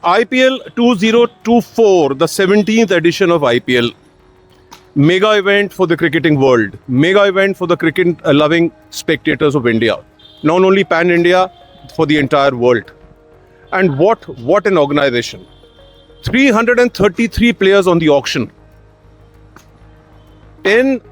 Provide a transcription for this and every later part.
IPL 2024, the 17th edition of IPL. Mega event for the cricketing world. Mega event for the cricket-loving spectators of India. Not only pan-India, for the entire world. And what an organization. 333 players on the auction. 10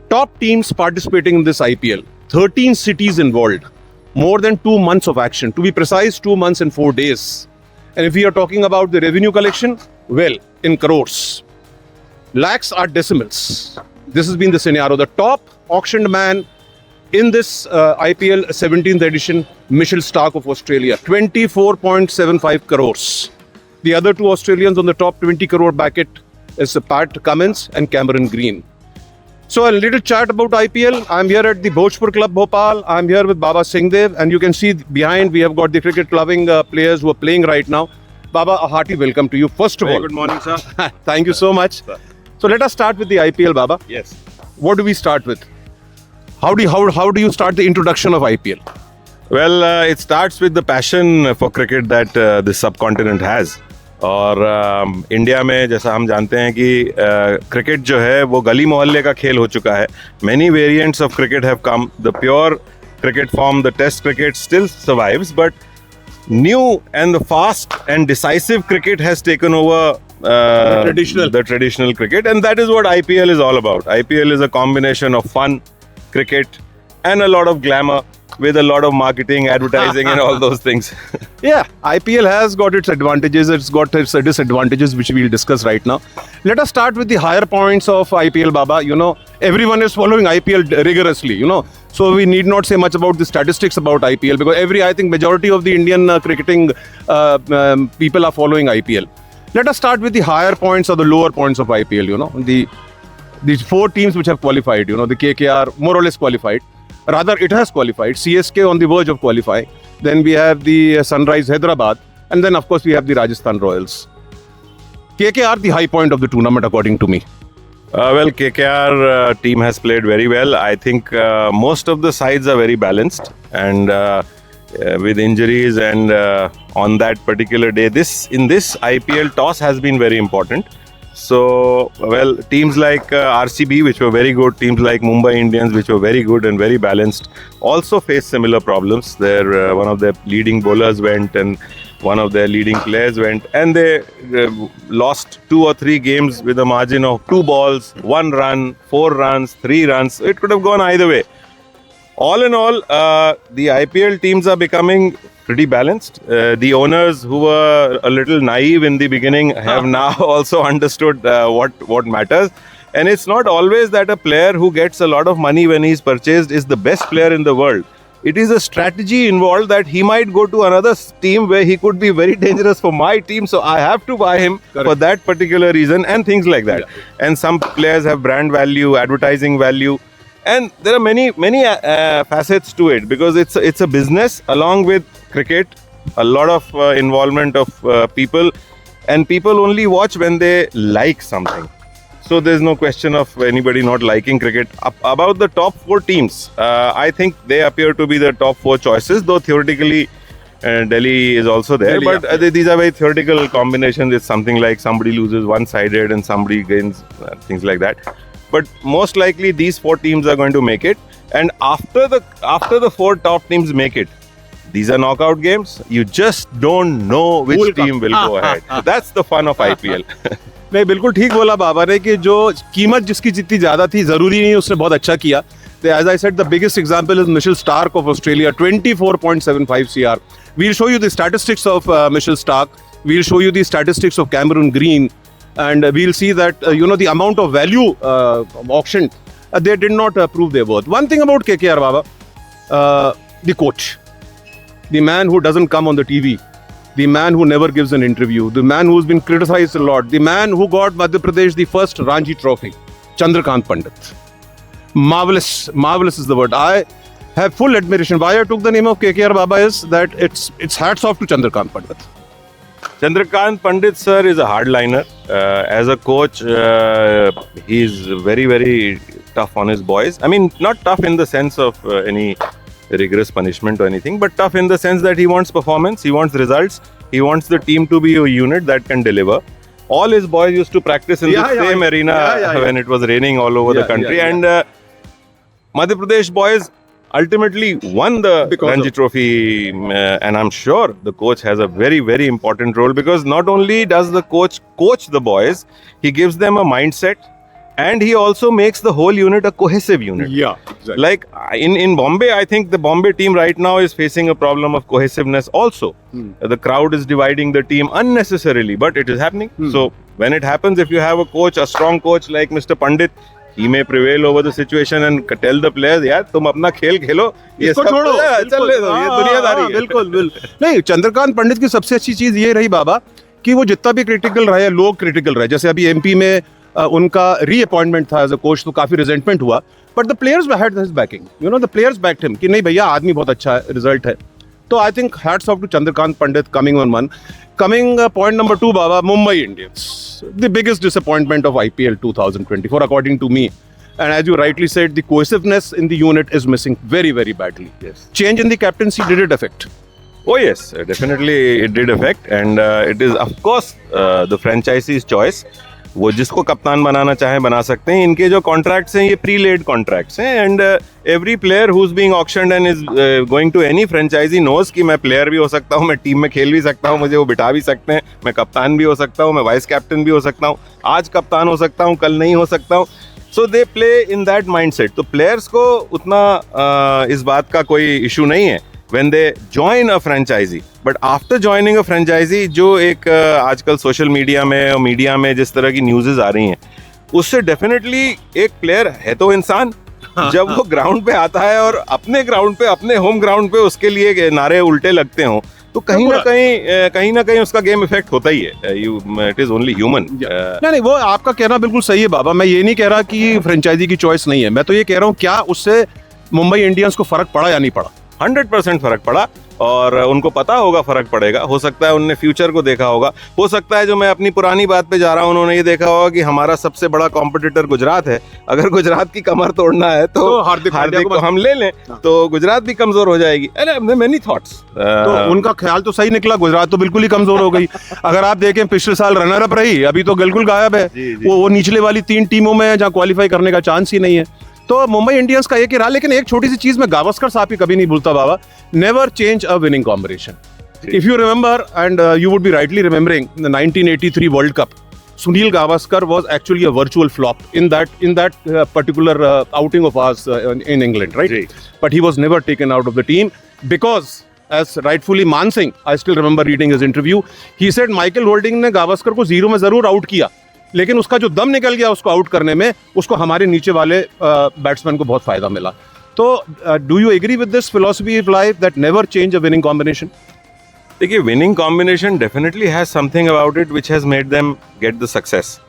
top teams participating in this IPL. 13 cities involved. More than 2 months of action. To be precise, 2 months and 4 days. And if we are talking about the revenue collection, well, in crores. Lakhs are decimals. This has been the scenario. The top auctioned man in this IPL 17th edition, Mitchell Starc of Australia, 24.75 crores. The other two Australians on the top 20 crore bracket is Pat Cummins and Cameron Green. So a little chat about IPL. I'm here at the Bhojpur Club, Bhopal. I'm here with Baba Singhdev, and you can see behind we have got the cricket-loving players who are playing right now. Baba, a hearty welcome to you. First of all, good morning, sir. Thank you so much. So let us start with the IPL, Baba. Yes. What do we start with? How do you start the introduction of IPL? Well, it starts with the passion for cricket that this subcontinent has. और India में जैसा हम जानते हैं कि cricket जो है वो गली मोहल्ले का खेल हो चुका है. Many variants of cricket have come. The pure cricket form, the test cricket still survives, but new and the fast and decisive cricket has taken over the traditional cricket, and that is what IPL is all about. IPL is a combination of fun, cricket, and a lot of glamour with a lot of marketing, advertising, and all those things. Yeah, IPL has got its advantages, it's got its disadvantages, which we'll discuss right now. Let us start with the higher points of IPL, Baba. You know, everyone is following IPL rigorously, you know. So we need not say much about the statistics about IPL, because I think majority of the Indian cricketing people are following IPL. Let us start with the higher points or the lower points of IPL, you know. The 4 teams which have qualified, you know, the KKR more or less qualified. Rather, it has qualified. CSK on the verge of qualifying. Then we have the Sunrise Hyderabad. And then, of course, we have the Rajasthan Royals. KKR, the high point of the tournament, according to me. Well, KKR team has played very well. I think most of the sides are very balanced. And with injuries and on that particular day, in this IPL, toss has been very important. So, well, teams like RCB, which were very good, teams like Mumbai Indians, which were very good and very balanced, also faced similar problems. One of their leading bowlers went and one of their leading players went, and they lost 2 or 3 games with a margin of 2 balls, 1 run, 4 runs, 3 runs. It could have gone either way. All in all, the IPL teams are becoming pretty balanced. The owners who were a little naive in the beginning have now also understood what matters. And it's not always that a player who gets a lot of money when he's purchased is the best player in the world. It is a strategy involved that he might go to another team where he could be very dangerous for my team, so I have to buy him for that particular reason, and things like that. Yeah. And some players have brand value, advertising value. And there are many facets to it, because it's a business along with cricket, a lot of involvement of people, and people only watch when they like something. So there's no question of anybody not liking cricket. About the top 4 teams, I think they appear to be the top 4 choices, though theoretically Delhi is also there. Delhi, but these are very theoretical combinations. It's something like somebody loses one-sided and somebody gains, things like that. But most likely these 4 teams are going to make it. And after the 4 top teams make it, these are knockout games. You just don't know which team will go ahead. So that's the fun of IPL. नहीं, बिल्कुल ठीक बोला बाबा ने कि जो कीमत जिसकी जितनी ज्यादा थी जरूरी नहीं उसने बहुत अच्छा किया. As I said, the biggest example is Mitchell Starc of Australia, 24.75 CR. We'll show you the statistics of Mitchell Starc. We'll show you the statistics of Cameron Green. And we'll see that, the amount of value auctioned, they did not prove their worth. One thing about KKR, Baba, the coach, the man who doesn't come on the TV, the man who never gives an interview, the man who's been criticized a lot, the man who got Madhya Pradesh the first Ranji trophy, Chandrakant Pandit. Marvelous is the word. I have full admiration. Why I took the name of KKR, Baba, is that it's hats off to Chandrakant Pandit. Chandrakant Pandit, sir, is a hardliner. As a coach, he's very, very tough on his boys. I mean, not tough in the sense of any rigorous punishment or anything, but tough in the sense that he wants performance, he wants results, He wants the team to be a unit that can deliver. All his boys used to practice in the same arena when it was raining all over the country. And Madhya Pradesh boys ultimately won the Ranji Trophy. And I'm sure the coach has a very, very important role, because not only does the coach coach the boys, he gives them a mindset. And he also makes the whole unit a cohesive unit. Yeah, exactly. Like in Bombay, I think the Bombay team right now is facing a problem of cohesiveness also. The crowd is dividing the team unnecessarily, but it is happening. So when it happens, if you have a coach, a strong coach like Mr. Pandit, he may prevail over the situation and tell the players, यार तुम अपना खेल खेलो, ये सब चलने दो, ये दुनियादारी है. बिल्कुल बिल्कुल. नहीं, चंद्रकांत पंडित की सबसे अच्छी चीज ये रही बाबा कि वो जितना भी क्रिटिकल रहे, लोग क्रिटिकल रहे, जैसे अभी एमपी में उनका रीअपॉइंटमेंट था एज अ कोच, तो काफी रिजेंटमेंट हुआ, but the players had his banking, you know, the players backed him कि नहीं भैया आदमी बहुत अच्छा है, रिजल्ट है. तो I think hats off to Chandrakant Pandit coming on one. Coming point number 2, Baba, Mumbai Indians, the biggest disappointment of IPL 2024 according to me. And as you rightly said, the cohesiveness in the unit is missing very, very badly. Yes. Change in the captaincy, did it affect? Oh yes, definitely it did affect, and it is of course the franchisee's choice. वो जिसको कप्तान बनाना चाहे बना सकते हैं. इनके जो contracts हैं ये प्री लेड कॉन्ट्रैक्ट्स हैं, and every player who is being auctioned and is going to any franchise knows कि मैं प्लेयर भी हो सकता हूँ, मैं टीम में खेल भी सकता हूँ, मुझे वो बिठा भी सकते हैं, मैं कप्तान भी हो सकता हूँ, मैं वाइस कैप्टन भी हो सकता हूँ, आज कप्तान हो सकता हूँ, कल नहीं हो सकता हूँ. So they play in that mindset. तो प्लेयर्स को उतना इस बात का कोई इशू नहीं है when they join a franchisee. But after joining a franchisee, जो एक आजकल सोशल मीडिया में और मीडिया में जिस तरह की न्यूज़ेस आ रही हैं, उससे डेफिनेटली एक प्लेयर है तो इंसान, जब वो ग्राउंड पे आता है और अपने ग्राउंड पे, अपने होम ग्राउंड पे उसके लिए नारे उल्टे लगते हों, तो कहीं ना कहीं उसका गेम इफेक्ट होता ही है. It is only human. नहीं, वो आपका कहना बिल्कुल सही है बाबा. मैं ये नहीं कह रहा कि फ्रेंचाइजी की चॉइस नहीं है, मैं तो ये कह रहा हूँ क्या उससे मुंबई इंडियंस को फर्क पड़ा या नहीं पड़ा. 100% फर्क पड़ा, और उनको पता होगा फर्क पड़ेगा. हो सकता है उन्होंने फ्यूचर को देखा होगा, हो सकता है जो मैं अपनी पुरानी बात पे जा रहा हूँ, उन्होंने ये देखा होगा कि हमारा सबसे बड़ा कॉम्पिटिटर गुजरात है, अगर गुजरात की कमर तोड़ना है तो हार्दिक को हम ले लें, तो गुजरात भी कमजोर हो जाएगी. Many thoughts. तो उनका ख्याल तो सही निकला, गुजरात तो बिल्कुल ही कमजोर हो गई. अगर आप देखें पिछले साल रनर अप रही, अभी तो बिल्कुल गायब है. वो निचले वाली 3 टीमों में जहाँ क्वालिफाई करने का चांस ही नहीं है. तो मुंबई इंडियंस का एक ही रहा. लेकिन एक छोटी सी चीज में गावस्कर साहब की कभी नहीं भूलता बाबा, never change a winning combination. If you remember, and you would be rightly remembering the 1983 world cup, Sunil Gavaskar was actually a virtual flop in that particular outing of ours in England, right? But he was never taken out of the team because, as rightfully Man Singh, I still remember reading his interview, he said Michael Holding ने गावस्कर को 0 में जरूर out किया, लेकिन उसका जो दम निकल गया उसको आउट करने में, उसको हमारे नीचे वाले बैट्समैन को बहुत फायदा मिला. तो do you agree with this philosophy of life that never change a winning combination? देखिए, winning combination definitely has something about it which has made them get the success.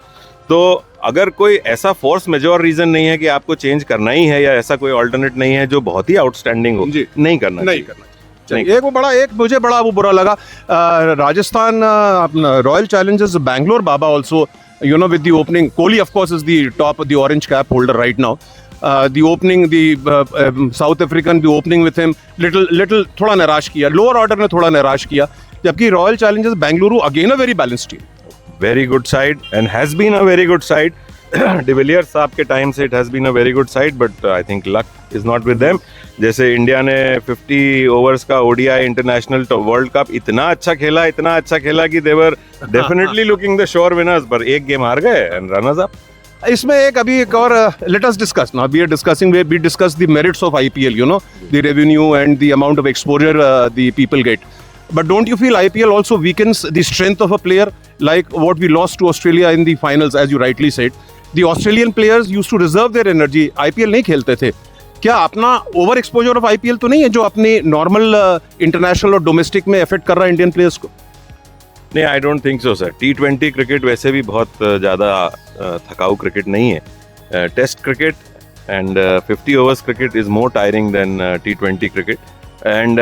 तो अगर कोई ऐसा फोर्स मेजोर रीजन नहीं है कि आपको change करना ही है, या ऐसा कोई ऑल्टरनेट नहीं है जो बहुत ही आउटस्टैंडिंग हो, नहीं करना. एक मुझे बड़ा वो बुरा लगा, Rajasthan royal Challengers Bangalore Baba also, you know, with the opening, Kohli of course is the top of the orange cap holder right now. The opening, the South African, the opening with him, little थोड़ा निराश किया, lower order ने थोड़ा निराश किया, जबकि royal Challengers Bengaluru again a very balanced team. Very good side and has been a very good side. De Villiers साहब के टाइम से it has been a very good side, but I think luck is not with them. जैसे India ने 50 overs का ODI international world cup इतना अच्छा खेला कि they were definitely looking the sure winners, पर एक गेम हार गए and runners up. इसमें एक और let us discuss now. We discuss the merits of IPL, you know, the revenue and the amount of exposure the people get. But don't you feel IPL also weakens the strength of a player, like what we lost to Australia in the finals, as you rightly said? The Australian players used to reserve their energy. IPL नहीं खेलते थे. क्या अपना over exposure of IPL तो नहीं है जो अपने नॉर्मल इंटरनेशनल और डोमेस्टिक में अफेक्ट कर रहा है इंडियन प्लेयर्स को? नहीं, I don't think so sir. T20 cricket वैसे भी बहुत ज़्यादा थकाऊ क्रिकेट नहीं है. Test cricket and 50 overs cricket is more tiring than T20 cricket. And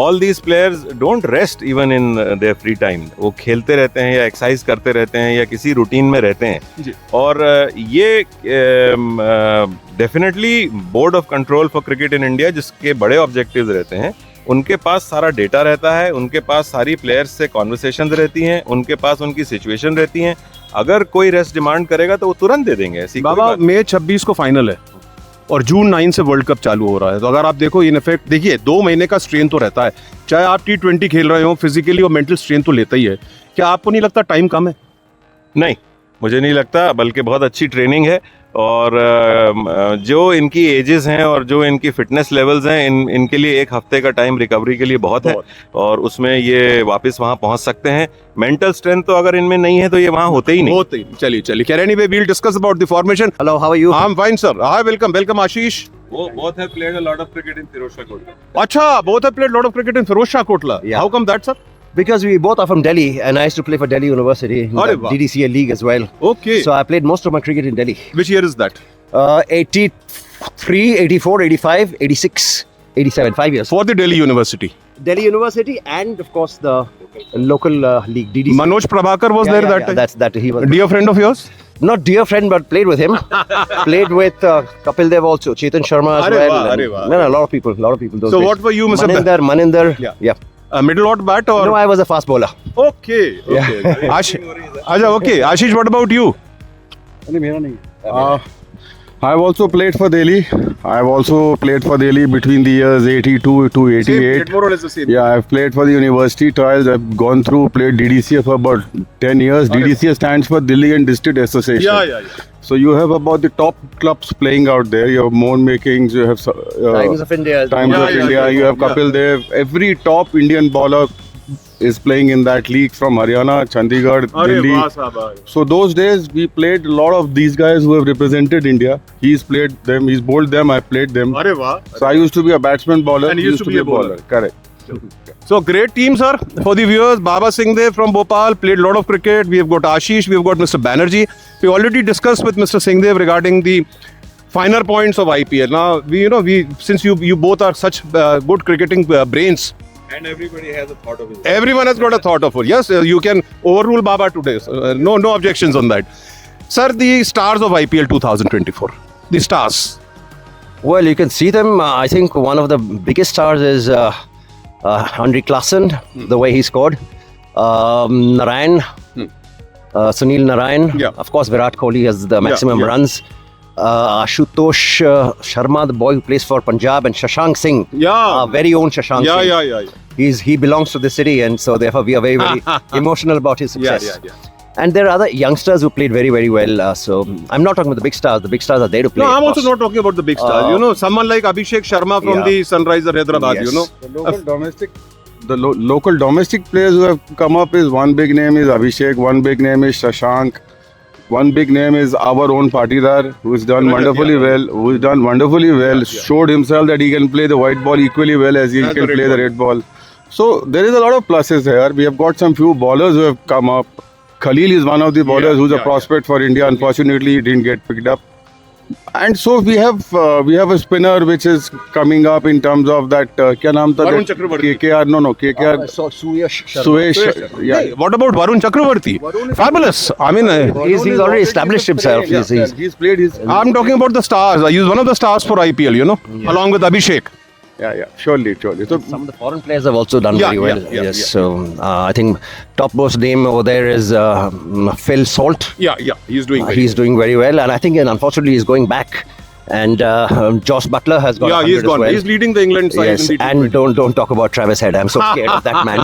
all these players don't rest even in their free time. वो खेलते रहते हैं या एक्सरसाइज करते रहते हैं या किसी रूटीन में रहते हैं. और ये definitely board of control for cricket in India, जिसके बड़े ऑब्जेक्टिव्स रहते हैं उनके पास सारा डेटा रहता है, उनके पास सारी प्लेयर्स से कॉन्वर्सेशन रहती हैं, उनके पास उनकी सिचुएशन रहती हैं। अगर कोई रेस्ट डिमांड करेगा तो वो तुरंत दे देंगे। ऐसी कोई बाबा बात मई 26 को फाइनल है और जून 9 से वर्ल्ड कप चालू हो रहा है। तो अगर आप देखो इन इफेक्ट देखिए 2 महीने का स्ट्रेन तो रहता है, चाहे आप T20 खेल रहे हो, फिजिकली और मेंटल स्ट्रेन तो लेता ही है। क्या आपको नहीं लगता टाइम कम है? नहीं, मुझे नहीं लगता, बल्कि बहुत अच्छी ट्रेनिंग है। और जो इनकी एजेस हैं और जो इनकी फिटनेस लेवल्स हैं, इनके लिए 1 हफ्ते का टाइम रिकवरी के लिए बहुत है, और उसमें ये वापस वहां पहुंच सकते हैं। मेंटल स्ट्रेंथ तो अगर इनमें नहीं है तो ये वहां होते ही नहीं। होते ही नहीं। चलिए anyway we will discuss about the formation. Hello, how are you? I am fine sir. Hi, welcome Ashish. वो both have played a lot of cricket in Firozshah Kotla. अच्छा, both have played lot of cricket in Firozshah Kotla. Yeah. How come that, sir? Because we both are from Delhi, and I used to play for Delhi University in Arre the wah. DDCA league as well. Okay. So I played most of my cricket in Delhi. Which year is that? 83, 84, 85, 86, 87, 5 years. For the Delhi University. Delhi University and of course the local league DDCA. Manoj Prabhakar was there that time. That he was. Dear friend of yours? Not dear friend, but played with him. Played with Kapil Dev also, Chetan Sharma as Arre well. wah, and- arre wah. No, a lot of people. Those So days. what were you, Mr. Maninder. Yeah. Middle order bat or? No, I was a fast bowler. Okay. Okay. Ashish, what about you? I've also played for Delhi. I've also played for Delhi between the years 82 to 88. More or less the same. Yeah, I've played for the university trials. I've gone through, played DDCA for about 10 years. DDCA stands for Delhi and District Association. Yeah. So you have about the top clubs playing out there. You have Mohan Makings, you have Times of India. Times Yeah, of yeah, India, yeah, you have yeah. Kapil Dev. Every top Indian bowler is playing in that league from Haryana, Chandigarh, Delhi. So those days we played a lot of these guys who have represented India. He's played them, he's bowled them, I played them. Arre wah. So I used to be a batsman bowler. And he used to be a bowler. Correct. So great team, sir. For the viewers, Baba Singh Dev from Bhopal played a lot of cricket. We have got Ashish, we have got Mr. Banerjee. We already discussed with Mr. Singh Dev regarding the finer points of IPL. Now we since you both are such good cricketing brains. And everybody has a thought of his own. Everyone has got a thought of it. Yes, you can overrule Baba today. No objections on that. Sir, the stars of IPL 2024. The stars. Well, you can see them. I think one of the biggest stars is Andre Klassen, the way he scored. Narayan, Sunil Narayan. Yeah. Of course, Virat Kohli has the maximum yeah. runs. Ashutosh Sharma, the boy who plays for Punjab, and Shashank Singh, Yeah. very own Shashank Singh. Yeah. He belongs to the city, and so therefore we are very emotional about his success. Yeah. And there are other youngsters who played very, very well. So I'm not talking about the big stars. The big stars are there to play. No, of I'm also course. not talking about the big stars. Someone like Abhishek Sharma from Yeah. the Sunriser Hyderabad. Yes. The local domestic players who have come up is one big name is Abhishek, one big name is Shashank, one big name is our own Patidar, who's done wonderfully well. Showed himself that he can play the white ball equally well as he As the can red play the ball. red ball. So there is a lot of pluses here. We have got some few bowlers who have come up. Khalil is one of the bowlers who's a prospect for India. Unfortunately, he didn't get picked up. And so we have a spinner which is coming up in terms of that. क्या नाम था? Varun Chakravarti. KKR. No, KKR. So Suyash Sharma. Suesh. Yeah. Hey, what about Varun Chakravarti? Fabulous. I mean, He's already established himself. He's played his. I'm talking about the stars. He's one of the stars for IPL, along with Abhishek. Yeah. Surely. So Some of the foreign players have also done Yeah, very well. yeah, Yes. yeah. So I think topmost name over there is Phil Salt. Yeah. He's doing very He's doing very well, and I think unfortunately he's going back. And Josh Butler has got. Yeah, 100 he's as gone. well. He's leading the England side. Yes, in the and T20. don't talk about Travis Head. I'm so scared of that man.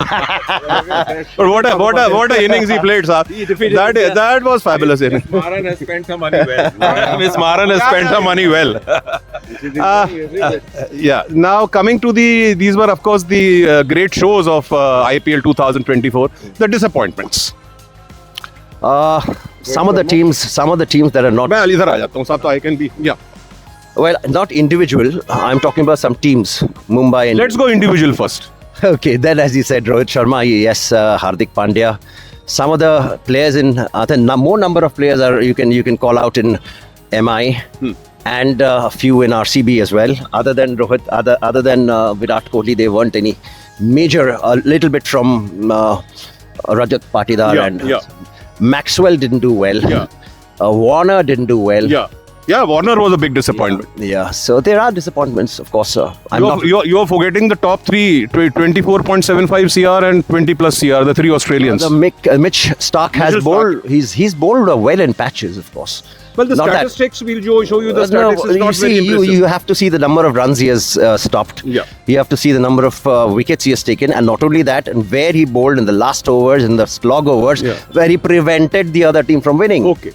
But what a innings he played, sir. That was fabulous inning. Maran has spent some money well. Miss Maran has spent some money well. Yeah. Now coming to these were of course the great shows of IPL 2024. The disappointments. Some of the teams that are not मैं इधर आ जाता हूँ साहब, तो I can be. Yeah. well, not individual. I'm talking about some teams. Mumbai and Let's go individual first. okay. Then, as you said, Rohit Sharma, yes, Hardik Pandya. Some of the players in more number of players are you can call out in MI and a few in RCB as well. Other than Rohit, other than Virat Kohli, there weren't any major. A little bit from Rajat Patidar and Yeah. Maxwell didn't do well. Yeah. Warner didn't do well. Yeah. Yeah, Warner was a big disappointment. Yeah, so there are disappointments, of course. You're forgetting the top three, 24.75 CR and 20 plus CR, the three Australians. Mitch Stark has Mitchell bowled. He's bowled well in patches, of course. Well, the Not that- statistics will show you the No, statistics. you not very see, impressive. you have to see the number of runs he has stopped. Yeah. You have to see the number of wickets he has taken, and not only that, and where he bowled in the last overs, in the slog overs, Yeah. where he prevented the other team from winning. Okay.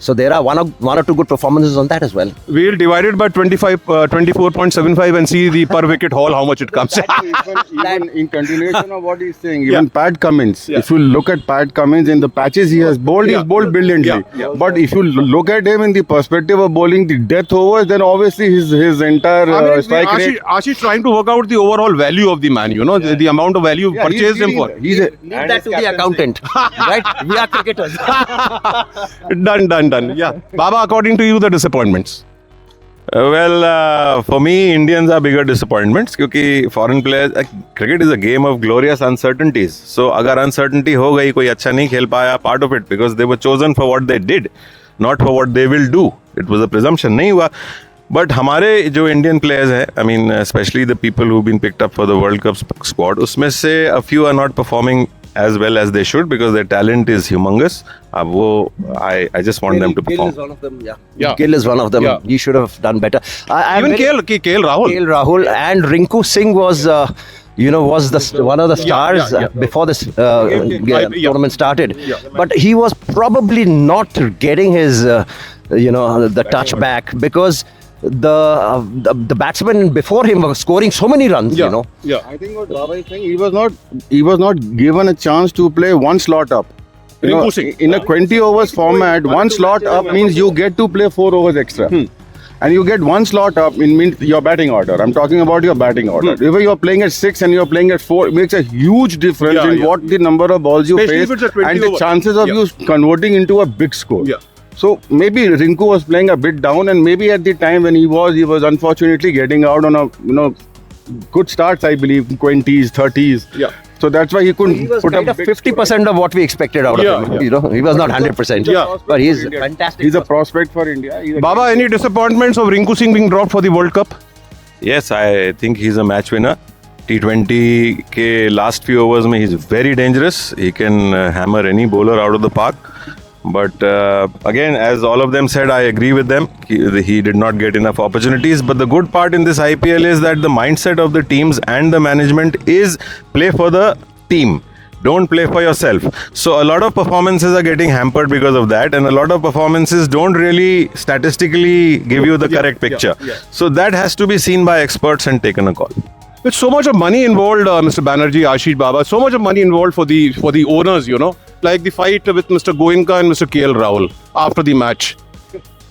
So there are one or two good performances on that as well. We'll divide it by 24.75 and see the per wicket haul, how much it comes. Even in continuation of what he's saying, even Pat Cummins, if you look at Pat Cummins in the patches he has bowled, he's bowled brilliantly. But if you look at him in the perspective of bowling the death overs, then obviously his entire strike rate. Ashish trying to work out the overall value of the man, the amount of value Yeah, purchased him for. He's a, Leave that to the accountant, right? We are cricketers. Done. Yeah. Baba, according to you, the disappointments. For me, Indians are bigger disappointments because foreign players, cricket is a game of glorious uncertainties. So, अगर uncertainty हो गई, कोई अच्छा नहीं खेल पाया, part of it because they were chosen for what they did, not for what they will do. It was a presumption, नहीं हुआ. But हमारे जो Indian players हैं, I mean, especially the people who've been picked up for the World Cup squad, उसमें से a few are not performing as well as they should because their talent is humongous. अब वो, I just want them to perform. Gill is one of them. Yeah. Gill is one of them. Yeah. He should have done better. Even KL Rahul. KL Rahul and Rinku Singh was. Was one of the stars before this tournament started. Yeah. But he was probably not getting his, the touch back because the batsmen before him were scoring so many runs. Yeah. I think what Baba is saying, he was not given a chance to play one slot up. Rinku Singh. In a 20 overs format, one slot up means you get to play 4 overs extra. And you get one slot up in means your batting order. I'm talking about your batting order. If you're playing at 6 and you're playing at 4, it makes a huge difference in what the number of balls you Especially if face it's a 20 and the over. chances of you converting into a big score. Yeah. So maybe Rinku was playing a bit down, and maybe at the time when he was unfortunately getting out on a good starts, I believe, 20s, 30s. Yeah. So that's why he couldn't He was put kind up of 50% of what we expected out of him. He was not 100%. Yeah. But he's fantastic. He's a prospect for India. He's a Baba, any disappointments of Rinku Singh being dropped for the World Cup? Yes, I think he's a match winner. T20 के last few overs में he's very dangerous. He can hammer any bowler out of the park. But again, as all of them said, I agree with them. He did not get enough opportunities. But the good part in this IPL is that the mindset of the teams and the management is play for the team. Don't play for yourself. So a lot of performances are getting hampered because of that, and a lot of performances don't really statistically give you the correct picture. So that has to be seen by experts and taken a call. With so much of money involved, Mr. Banerjee, Ashish Baba, so much of money involved for the owners, like the fight with Mr. Goenka and Mr. KL Rahul after the match.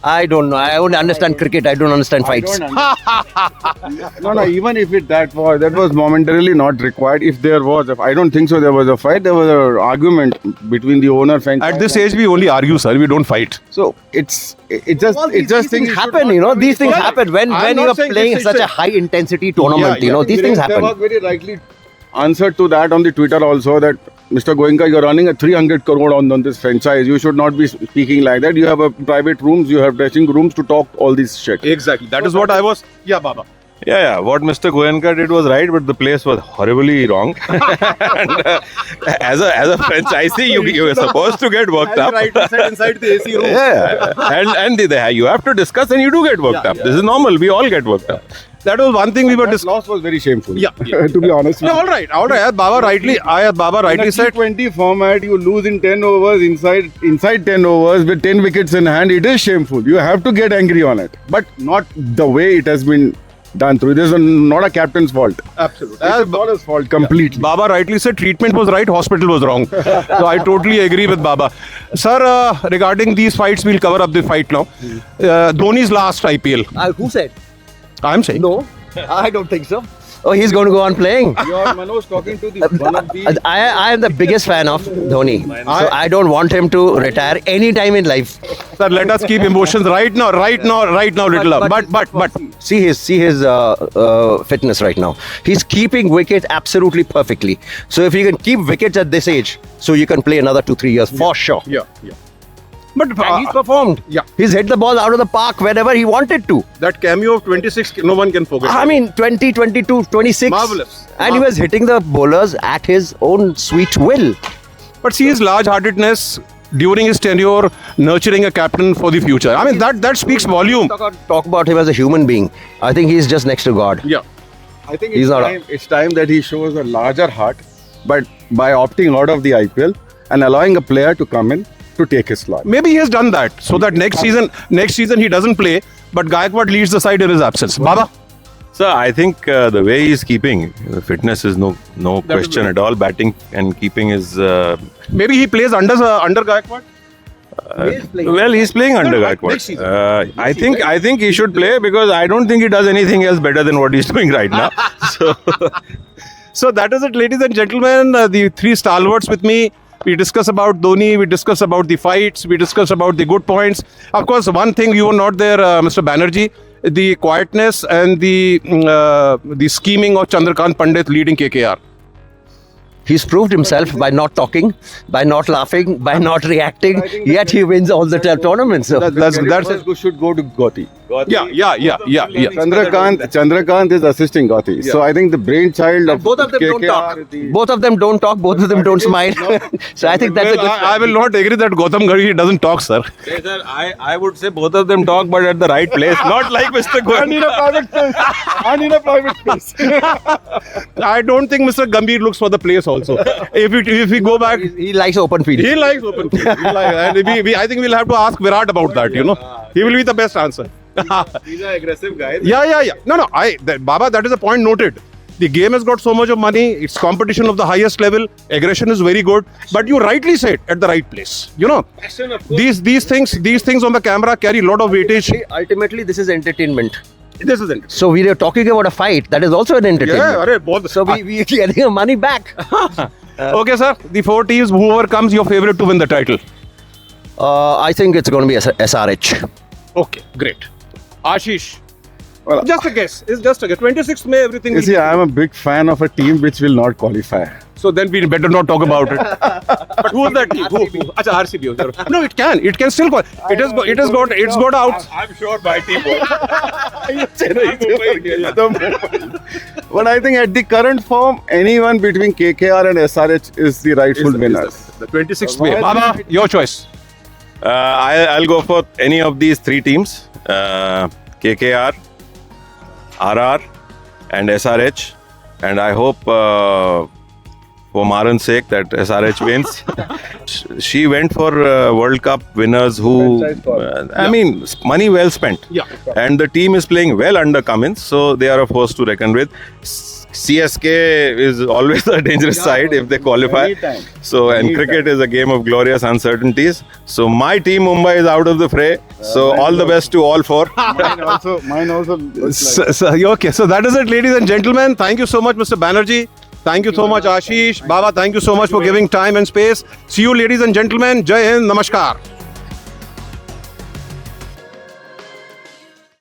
I don't know. I only understand cricket. I don't understand fights. No, even if that was momentarily not required. If there was, I don't think so. There was a fight. There was an argument between the owner franchise. At this age, we only argue, sir. We don't fight. So it just Things happen, These things happen when I'm you not are saying playing this such is a high intensity tournament. These things happen. Sehwag very rightly answered to that on the Twitter also that Mr. Goenka, you're running a 300 crore on this franchise. You should not be speaking like that. You have a private rooms, you have dressing rooms to talk all this shit. Exactly. That is what I was. Yeah, Baba. Yeah. What Mr. Goenka did was right, but the place was horribly wrong. And, as a franchisee, you were supposed to get worked up. inside the AC room. Yeah, and you have to discuss, and you do get worked up. This is normal. We all get worked up. That was one thing we were That discussing. loss was very shameful. Yeah. To be honest. No, all right. As Baba rightly said. 20 format, you lose in 10 overs inside 10 overs with 10 wickets in hand. It is shameful. You have to get angry on it, but not the way it has been done through. This is not a captain's fault. Absolutely. It's not his fault completely. Baba rightly said treatment was right, hospital was wrong. So I totally agree with Baba. Sir, regarding these fights, we'll cover up the fight now. Dhoni's last IPL. Who said? I'm saying. No, I don't think so. Oh, he's going to go on playing. You're Manoj talking to one of the. I am the biggest fan of Dhoni. So I don't want him to retire any time in life. Sir, let us keep emotions right now, little up. But See his fitness right now. He's keeping wickets absolutely perfectly. So if you can keep wickets at this age, so you can play another 2-3 years for sure. yeah. But And he's performed. yeah. He's hit the ball out of the park whenever he wanted to. that cameo of 26, no one can forget. I mean, 20, 22, 26. Marvelous. And he was hitting the bowlers at his own sweet will. But see his large-heartedness during his tenure, nurturing a captain for the future. I mean, that speaks volume. Talk about him as a human being. I think he's just next to God. Yeah. I think He's not- it's time that he shows a larger heart, but by opting out of the IPL and allowing a player to come in to take his slot. Maybe he has done that so that next season he doesn't play, but Gaikwad leads the side in his absence. Baba? So I think the way he's keeping, fitness is no question at all. Batting and keeping is Maybe he plays under Gaikwad? well. He's playing under next Gaikwad. season. I think he should play because I don't think he does anything else better than what he's doing right now. So So that is it, ladies and gentlemen. The three stalwarts with me. We discuss about Dhoni, we discuss about the fights, we discuss about the good points. Of course, one thing you were not there, Mr. Banerjee, the quietness and the scheming of Chandrakant Pandit leading KKR. He's proved himself by not talking, by not laughing, by not reacting, yet he wins all the tournaments. So. That's Who should go to Gothi. yeah. Chandrakant is assisting Gothi. So I think the brainchild of Both of them don't KKR, talk. Both of them don't talk. Both of them don't smile. So I think that's a Well, good. I will not agree that Gautam Gharhi doesn't talk, sir. sir, I would say both of them talk, but at the right place, not like Mr. Goenka. I need a private space. I don't think Mr. Gambhir looks for the place also. If we go back, He likes open field. he likes open field. And I think we'll have to ask Virat about that, you know. He will be the best answer. He's an aggressive guy. Yeah. No. Baba, that is a point noted. The game has got so much of money. It's competition of the highest level. Aggression is very good. But you rightly said at the right place. You know, these things on the camera carry a lot of weightage. Ultimately, this is entertainment. This isn't. So we are talking about a fight. That is also an entertainment. Yeah, both. So we are getting our money back. Okay, sir. The four teams, whoever comes, your favorite to win the title. I think it's going to be SRH. Okay, great. Ashish. Well, Just a guess. It's just a guess. 26th May, everything. You will see, I am a big fan of a team which will not qualify. So then we better not talk about it. But who is that team? Who? Acha, RCB. No, it can. It can still go. It's got out. I'm sure by team But I think at the current form, anyone between KKR and SRH is the rightful winner. The 26th May. Baba, your choice. I'll go for any of these three teams: KKR, RR, and SRH. And I hope, for Maran's sake, that SRH wins. She went for World Cup winners who, I mean, money well spent. Yeah. And the team is playing well under Cummins, so they are a force to reckon with. CSK is always a dangerous side if they qualify. Anytime. So, and cricket is a game of glorious uncertainties. So, my team Mumbai is out of the fray. So, all the best to all four. Mine also looks like Okay, so that is it, ladies and gentlemen. Thank you so much, Mr. Banerjee. Thank you so much, Ashish. Baba, thank you so much for giving time and space. See you, ladies and gentlemen. Jai Hind. Namaskar.